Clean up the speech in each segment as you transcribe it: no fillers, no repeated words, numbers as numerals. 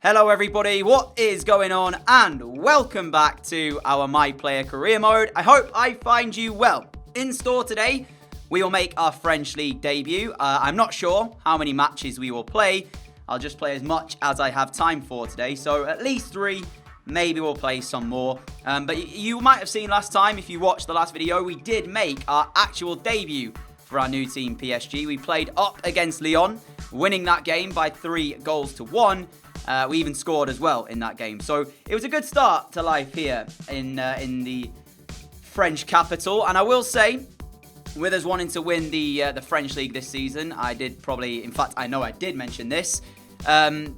Hello everybody, what is going on? And welcome back to our My Player Career Mode. I hope I find you well. In store today, we will make our French League debut. I'm not sure how many matches we will play. I'll just play as much as I have time for today. So at least 3, maybe we'll play some more. But you might have seen last time, if you watched the last video, we did make our actual debut for our new team, PSG. We played up against Lyon, winning that game by 3-1. We even scored as well in that game. So it was a good start to life here in the French capital. And I will say, with us wanting to win the French League this season, I know I did mention this.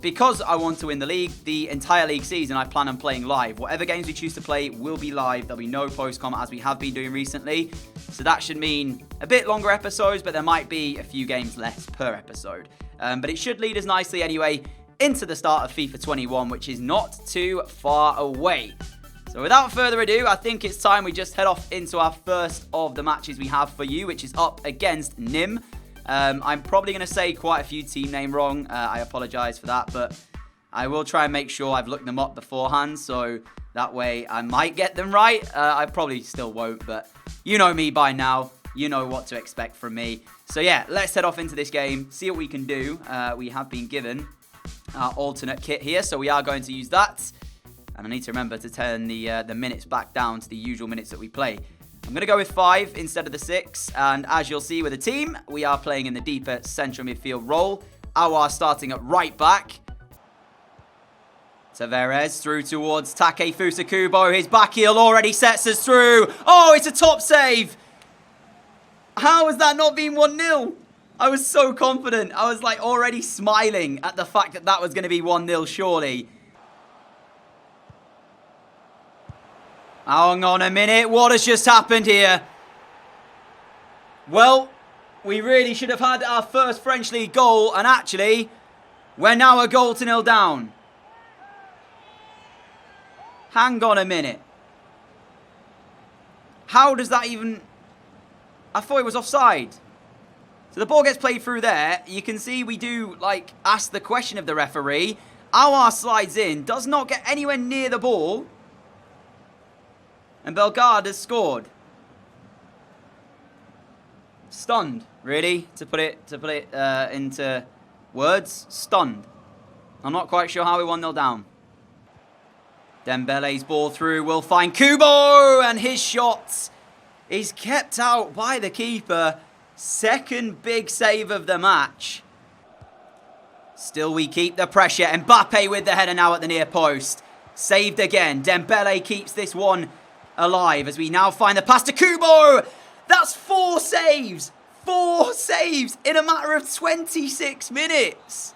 Because I want to win the league, the entire league season, I plan on playing live. Whatever games we choose to play will be live. There'll be no post-com as we have been doing recently. So that should mean a bit longer episodes, but there might be a few games less per episode. But it should lead us nicely anyway into the start of FIFA 21, which is not too far away. So without further ado, I think it's time we just head off into our first of the matches we have for you, which is up against Nimes. I'm probably going to say quite a few team name wrong. I apologise for that, but I will try and make sure I've looked them up beforehand, so that way I might get them right. I probably still won't, but you know me by now. You know what to expect from me. So yeah, let's head off into this game, see what we can do. We have been given our alternate kit here, so we are going to use that. And I need to remember to turn the minutes back down to the usual minutes that we play. I'm going to go with 5 instead of the 6. And as you'll see with the team, we are playing in the deeper central midfield role. Aouar starting at right back. Tavares through towards Takefusa Kubo. His back heel already sets us through. Oh, it's a top save. How has that not been 1-0? I was so confident. I was like already smiling at the fact that that was going to be 1-0 surely. Hang on a minute. What has just happened here? Well, we really should have had our first French League goal. And actually, we're now a 0 down. Hang on a minute. How does that even... I thought it was offside. So the ball gets played through there. You can see we do, ask the question of the referee. Aouar slides in, does not get anywhere near the ball. And Bellegarde has scored. Stunned, really, to put it into words. Stunned. I'm not quite sure how we 1-0 down. Dembele's ball through will find Kubo, and his shot is kept out by the keeper. Second big save of the match. Still we keep the pressure. Mbappe with the header now at the near post. Saved again. Dembele keeps this one alive as we now find the pass to Kubo. That's 4 saves. 4 saves in a matter of 26 minutes.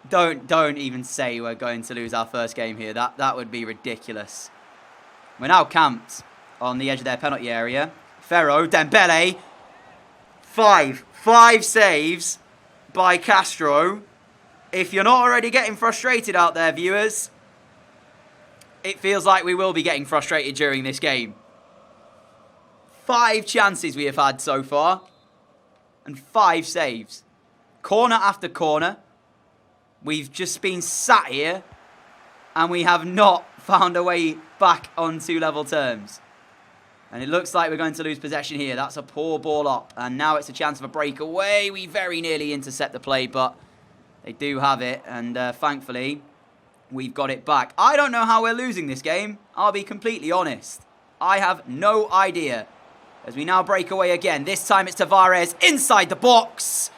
Don't even say we're going to lose our first game here. That would be ridiculous. We're now camped on the edge of their penalty area. Ferro, Dembele, 5 saves by Castro. If you're not already getting frustrated out there, viewers, it feels like we will be getting frustrated during this game. 5 chances we have had so far, and 5 saves. Corner after corner. We've just been sat here, and we have not found a way back onto level terms. And it looks like we're going to lose possession here. That's a poor ball up. And now it's a chance of a breakaway. We very nearly intercept the play, but they do have it. And thankfully, we've got it back. I don't know how we're losing this game. I'll be completely honest. I have no idea. As we now break away again. This time it's Tavares inside the box.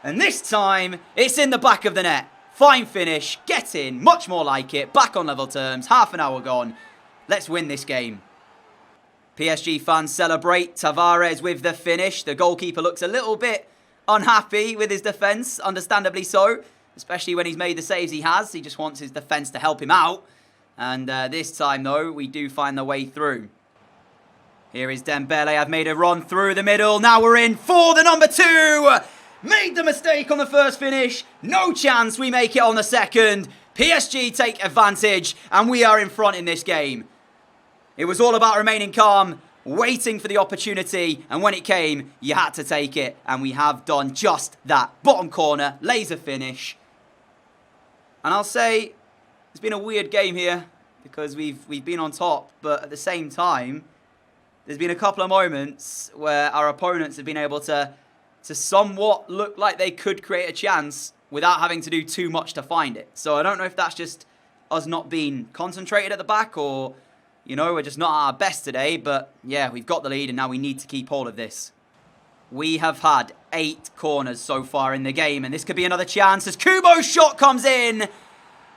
And this time, it's in the back of the net. Fine finish. Get in. Much more like it. Back on level terms. Half an hour gone. Let's win this game. PSG fans celebrate. Tavares with the finish. The goalkeeper looks a little bit unhappy with his defence, understandably so, especially when he's made the saves he has. He just wants his defence to help him out. And this time, though, we do find the way through. Here is Dembele. I've made a run through the middle. Now we're in for the number 2. Made the mistake on the first finish. No chance we make it on the second. PSG take advantage, and we are in front in this game. It was all about remaining calm, waiting for the opportunity, and when it came, you had to take it, and we have done just that. Bottom corner, laser finish. And I'll say it's been a weird game here because we've been on top, but at the same time, there's been a couple of moments where our opponents have been able to somewhat look like they could create a chance without having to do too much to find it. So I don't know if that's just us not being concentrated at the back or, you know, we're just not at our best today. But yeah, we've got the lead and now we need to keep hold of this. We have had 8 corners so far in the game and this could be another chance as Kubo's shot comes in.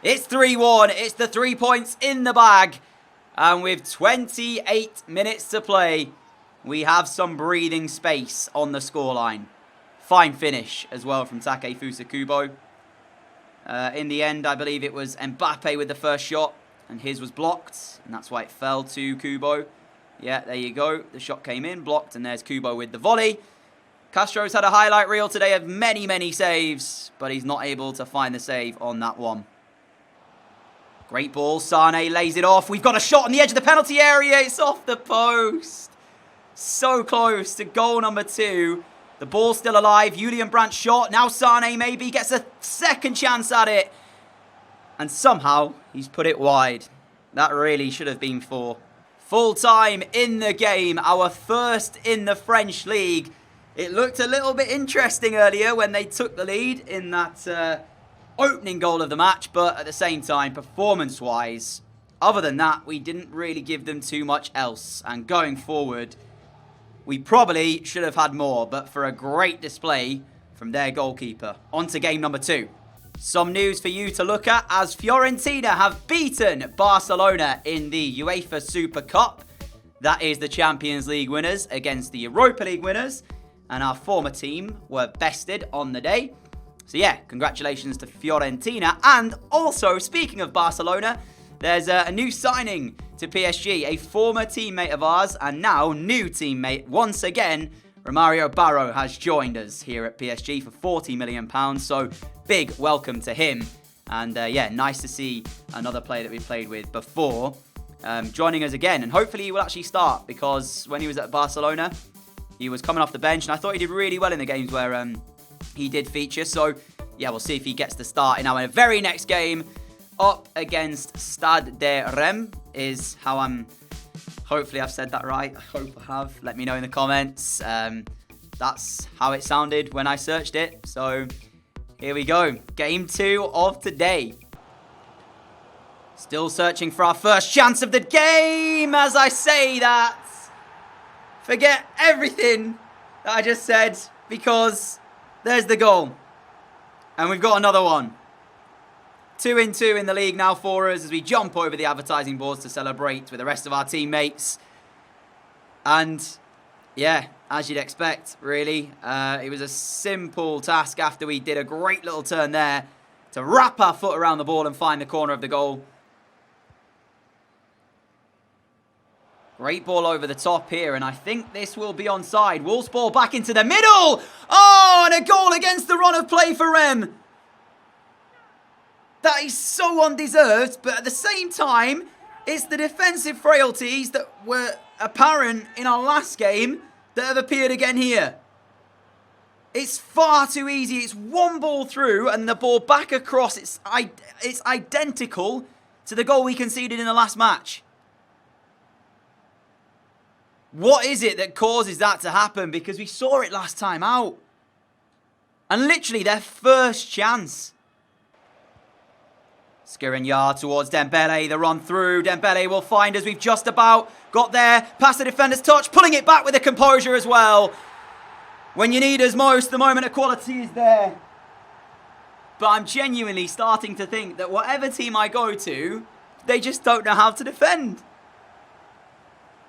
It's 3-1. It's the 3 points in the bag. And with 28 minutes to play, we have some breathing space on the scoreline. Fine finish as well from Takefusa Kubo. In the end, I believe it was Mbappe with the first shot, and his was blocked, and that's why it fell to Kubo. Yeah, there you go. The shot came in, blocked, and there's Kubo with the volley. Castro's had a highlight reel today of many, many saves, but he's not able to find the save on that one. Great ball. Sane lays it off. We've got a shot on the edge of the penalty area. It's off the post. So close to goal number 2. The ball's still alive. Julian Brandt's shot. Now Sane maybe gets a second chance at it. And somehow he's put it wide. That really should have been 4. Full time in the game. Our first in the French league. It looked a little bit interesting earlier when they took the lead in that opening goal of the match. But at the same time, performance-wise, other than that, we didn't really give them too much else. And going forward, we probably should have had more, but for a great display from their goalkeeper. On to game number 2. Some news for you to look at as Fiorentina have beaten Barcelona in the UEFA Super Cup. That is the Champions League winners against the Europa League winners. And our former team were bested on the day. So yeah, congratulations to Fiorentina. And also, speaking of Barcelona, there's a new signing to PSG, a former teammate of ours and now new teammate once again. Romario Barro has joined us here at PSG for £40 million. So big welcome to him. And yeah, nice to see another player that we played with before joining us again. And hopefully he will actually start because when he was at Barcelona, he was coming off the bench. And I thought he did really well in the games where he did feature. So yeah, we'll see if he gets the start in our very next game. Up against Stade de Reims is how hopefully I've said that right. I hope I have. Let me know in the comments. That's how it sounded when I searched it. So here we go. Game 2 of today. Still searching for our first chance of the game. As I say that, forget everything that I just said because there's the goal. And we've got another one. 2-2 in the league now for us as we jump over the advertising boards to celebrate with the rest of our teammates. And yeah, as you'd expect, really, it was a simple task after we did a great little turn there to wrap our foot around the ball and find the corner of the goal. Great ball over the top here, and I think this will be onside. Wolves ball back into the middle. Oh, and a goal against the run of play for Reims. That is so undeserved, but at the same time, it's the defensive frailties that were apparent in our last game that have appeared again here. It's far too easy. It's one ball through and the ball back across. It's identical to the goal we conceded in the last match. What is it that causes that to happen? Because we saw it last time out. And literally their first chance. Skriniar towards Dembele, the run through. Dembele will find us. We've just about got there. Past the defender's touch, pulling it back with a composure as well. When you need us most, the moment of quality is there. But I'm genuinely starting to think that whatever team I go to, they just don't know how to defend.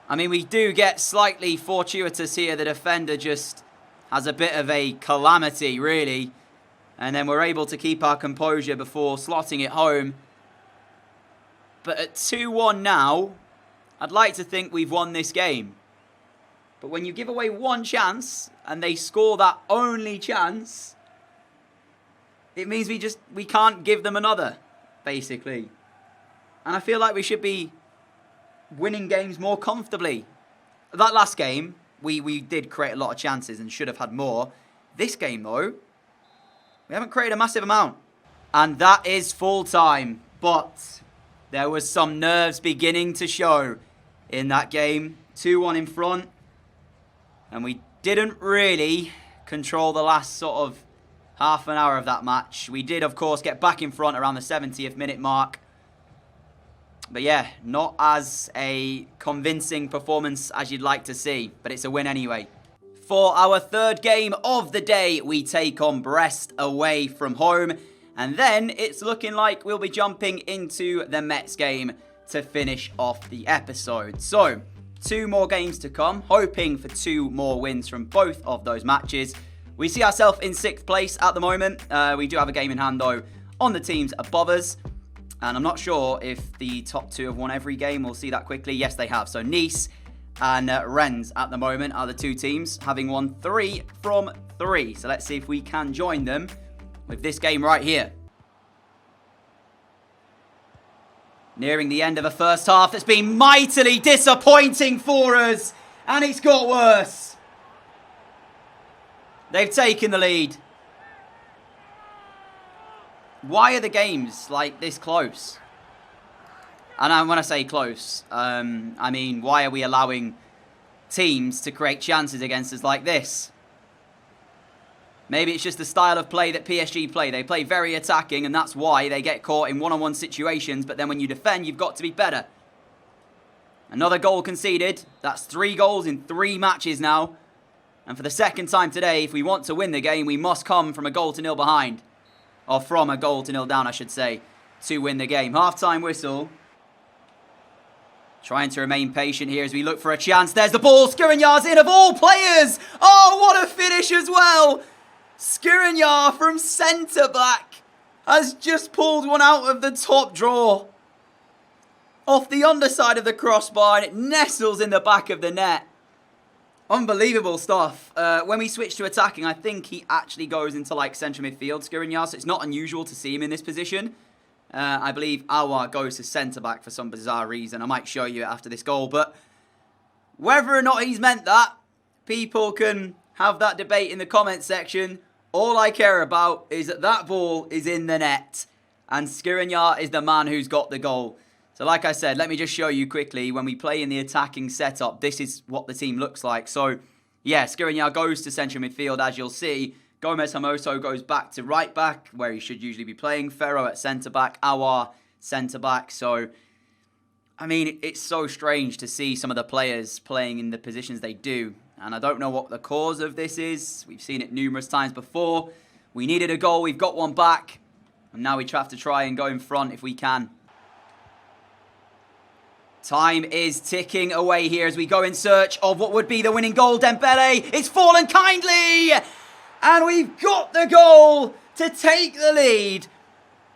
I mean, we do get slightly fortuitous here. The defender just has a bit of a calamity, really. And then we're able to keep our composure before slotting it home. But at 2-1 now, I'd like to think we've won this game. But when you give away one chance and they score that only chance, it means we can't give them another, basically. And I feel like we should be winning games more comfortably. That last game, we did create a lot of chances and should have had more. This game, though, we haven't created a massive amount. And that is full time. But there was some nerves beginning to show in that game. 2-1 in front. And we didn't really control the last sort of half an hour of that match. We did, of course, get back in front around the 70th minute mark. But yeah, not as a convincing performance as you'd like to see. But it's a win anyway. For our third game of the day, we take on Brest away from home. And then it's looking like we'll be jumping into the Mets game to finish off the episode. So, 2 more games to come, hoping for 2 more wins from both of those matches. We see ourselves in 6th place at the moment. We do have a game in hand, though, on the teams above us. And I'm not sure if the top 2 have won every game. We'll see that quickly. Yes, they have. So, Nice and Rennes at the moment are the 2 teams, having won 3 from 3. So, let's see if we can join them with this game right here. Nearing the end of the first half that's been mightily disappointing for us. And it's got worse. They've taken the lead. Why are the games like this close? And when I say close, I mean, why are we allowing teams to create chances against us like this? Maybe it's just the style of play that PSG play. They play very attacking, and that's why they get caught in one-on-one situations. But then when you defend, you've got to be better. Another goal conceded. That's 3 goals in 3 matches now. And for the second time today, if we want to win the game, we must come from a 0-0 behind. Or from a 0-0 down, I should say, to win the game. Half-time whistle. Trying to remain patient here as we look for a chance. There's the ball. Skriniar's in, of all players. Oh, what a finish as well. Skriniar from centre-back has just pulled one out of the top drawer. Off the underside of the crossbar, and it nestles in the back of the net. Unbelievable stuff. When we switch to attacking, I think he actually goes into like central midfield, Skriniar, so it's not unusual to see him in this position. I believe Aouar goes to centre-back for some bizarre reason. I might show you after this goal, but whether or not he's meant that, people can have that debate in the comment section. All I care about is that that ball is in the net, and Skriniar is the man who's got the goal. So like I said, let me just show you quickly, when we play in the attacking setup, this is what the team looks like. So, yeah, Skriniar goes to central midfield, as you'll see. Gomez Hermoso goes back to right back, where he should usually be playing. Ferro at centre back, Aouar centre back. So, I mean, it's so strange to see some of the players playing in the positions they do. And I don't know what the cause of this is. We've seen it numerous times before. We needed a goal, we've got one back. And now we have to try and go in front if we can. Time is ticking away here as we go in search of what would be the winning goal. Dembele, it's fallen kindly! And we've got the goal to take the lead.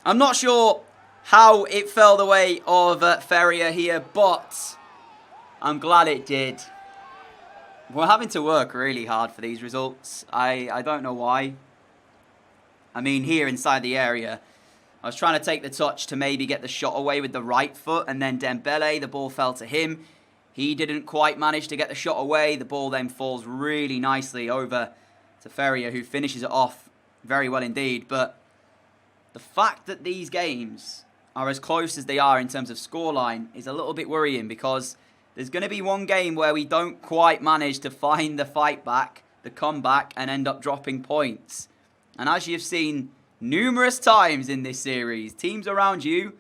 I'm not sure how it fell the way of Ferrier here, but I'm glad it did. We're having to work really hard for these results. I don't know why. I mean, here inside the area, I was trying to take the touch to maybe get the shot away with the right foot, and then Dembele, the ball fell to him. He didn't quite manage to get the shot away. The ball then falls really nicely over to Ferrier, who finishes it off very well indeed. But the fact that these games are as close as they are in terms of scoreline is a little bit worrying, because there's going to be one game where we don't quite manage to find the fight back, the comeback, and end up dropping points. And as you've seen numerous times in this series, teams around you,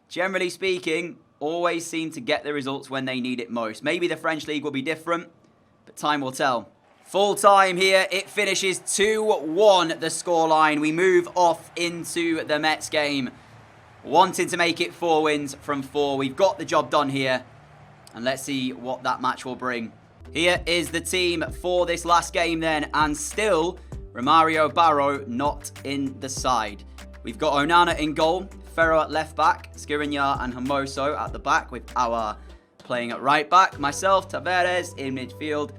generally speaking, always seem to get the results when they need it most. Maybe the French League will be different, but time will tell. Full time here, it finishes 2-1 the scoreline. We move off into the Mets game, wanting to make it 4 wins from 4. We've got the job done here, and let's see what that match will bring. Here is the team for this last game then, and still Romario Barro not in the side. We've got Onana in goal, Ferro at left back, Skriniar and Hermoso at the back, with Aouar playing at right back, myself, Tavares in midfield,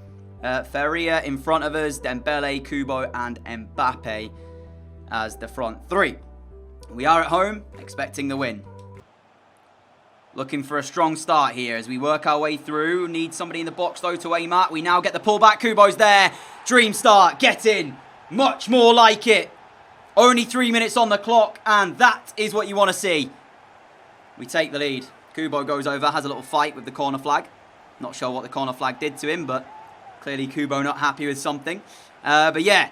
Ferrier in front of us, Dembele, Kubo and Mbappe as the front 3. We are at home, expecting the win. Looking for a strong start here as we work our way through. Need somebody in the box though to aim at. We now get the pullback. Kubo's there. Dream start. Get in. Much more like it. Only 3 minutes on the clock, and that is what you want to see. We take the lead. Kubo goes over, has a little fight with the corner flag. Not sure what the corner flag did to him, but clearly Kubo not happy with something. But yeah,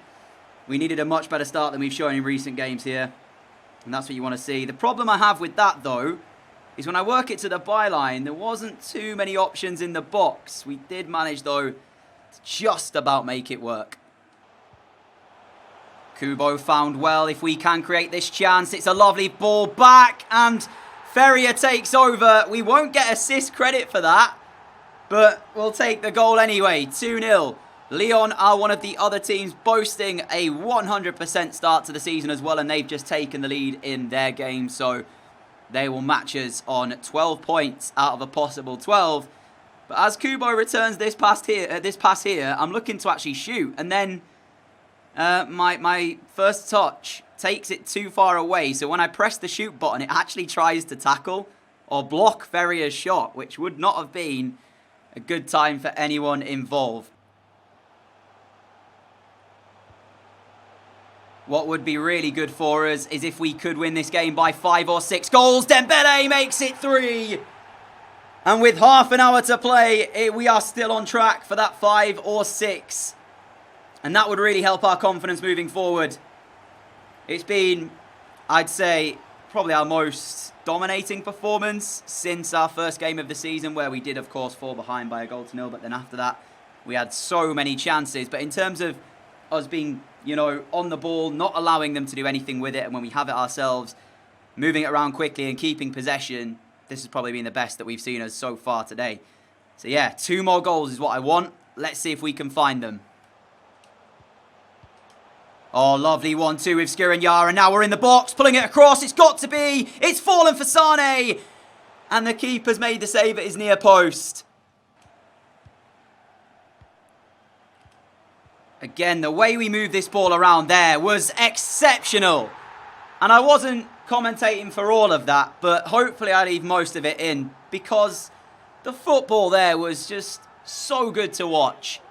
we needed a much better start than we've shown in recent games here. And that's what you want to see. The problem I have with that, though, is when I work it to the byline, there wasn't too many options in the box. We did manage, though, to just about make it work. Kubo found well. If we can create this chance, it's a lovely ball back, and Ferrier takes over. We won't get assist credit for that, but we'll take the goal anyway. 2-0. Lyon are one of the other teams boasting a 100% start to the season as well, and they've just taken the lead in their game, so they will match us on 12 points out of a possible 12. But as Kubo returns this pass here, I'm looking to actually shoot, and then my first touch takes it too far away. So when I press the shoot button, it actually tries to tackle or block Ferrier's shot, which would not have been a good time for anyone involved. What would be really good for us is if we could win this game by 5 or 6 goals. Dembele makes it 3. And with half an hour to play, we are still on track for that 5 or 6. And that would really help our confidence moving forward. It's been, I'd say, probably our most dominating performance since our first game of the season, where we did, of course, fall behind by a goal to nil. But then after that, we had so many chances. But in terms of us being, you know, on the ball, not allowing them to do anything with it, and when we have it ourselves, moving it around quickly and keeping possession, this has probably been the best that we've seen us so far today. So yeah, 2 more goals is what I want. Let's see if we can find them. Oh, lovely 1-2 with Skriniar, and now we're in the box, pulling it across. It's got to be. It's fallen for Sane. And the keeper's made the save at his near post. Again, the way we moved this ball around there was exceptional. And I wasn't commentating for all of that, but hopefully I leave most of it in, because the football there was just so good to watch.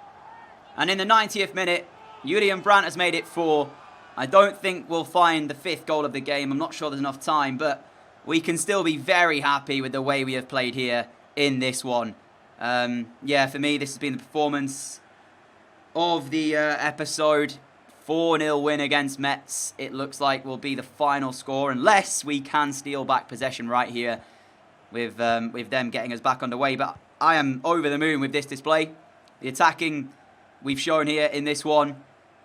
And in the 90th minute, Julian Brandt has made it 4. I don't think we'll find the 5th goal of the game. I'm not sure there's enough time, but we can still be very happy with the way we have played here in this one. Yeah, for me, this has been the performance of the episode. 4-0 win against Metz. It looks like will be the final score, unless we can steal back possession right here with them getting us back underway. But I am over the moon with this display. The attacking we've shown here in this one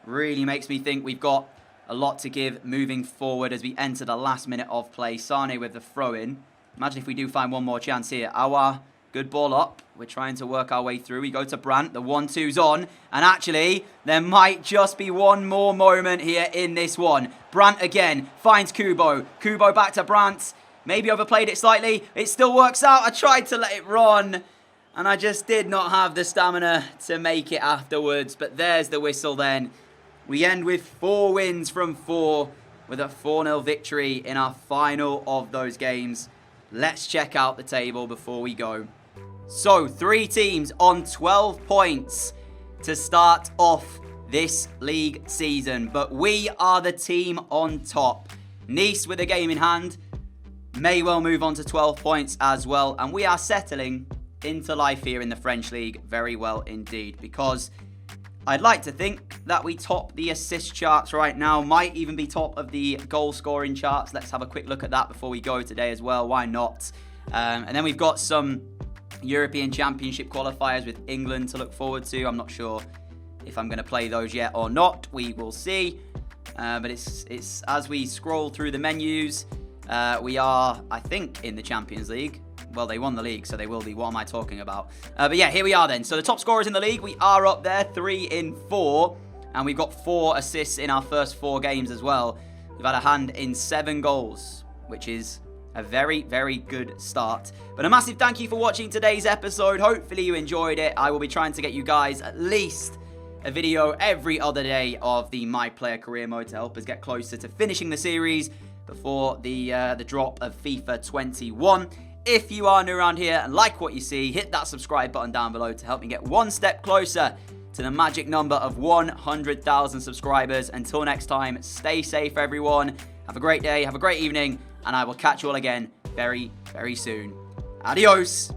really makes me think we've got a lot to give moving forward as we enter the last minute of play. Sane with the throw-in. Imagine if we do find one more chance here. Our good ball up. We're trying to work our way through. We go to Brandt. The 1-2's on. And actually, there might just be one more moment here in this one. Brandt again finds Kubo. Kubo back to Brandt. Maybe overplayed it slightly. It still works out. I tried to let it run, and I just did not have the stamina to make it afterwards. But there's the whistle then. We end with 4 wins from 4 with a 4-0 victory in our final of those games. Let's check out the table before we go. So, 3 teams on 12 points to start off this league season. But we are the team on top. Nice with a game in hand may well move on to 12 points as well. And we are settling into life here in the French league very well indeed, because I'd like to think that we top the assist charts right now, might even be top of the goal scoring charts. Let's have a quick look at that before we go today as well. Why not? And then we've got some European Championship qualifiers with England to look forward to. I'm not sure if I'm going to play those yet or not. We will see. But it's as we scroll through the menus, we are, I think, in the Champions League. Well, they won the league, so they will be. What am I talking about? But yeah, here we are then. So the top scorers in the league, we are up there, 3 in 4. And we've got 4 assists in our first 4 games as well. We've had a hand in 7 goals, which is a very, very good start. But a massive thank you for watching today's episode. Hopefully you enjoyed it. I will be trying to get you guys at least a video every other day of the My Player Career Mode to help us get closer to finishing the series before the drop of FIFA 21. If you are new around here and like what you see, hit that subscribe button down below to help me get one step closer to the magic number of 100,000 subscribers. Until next time, stay safe, everyone. Have a great day, have a great evening, and I will catch you all again very, very soon. Adios.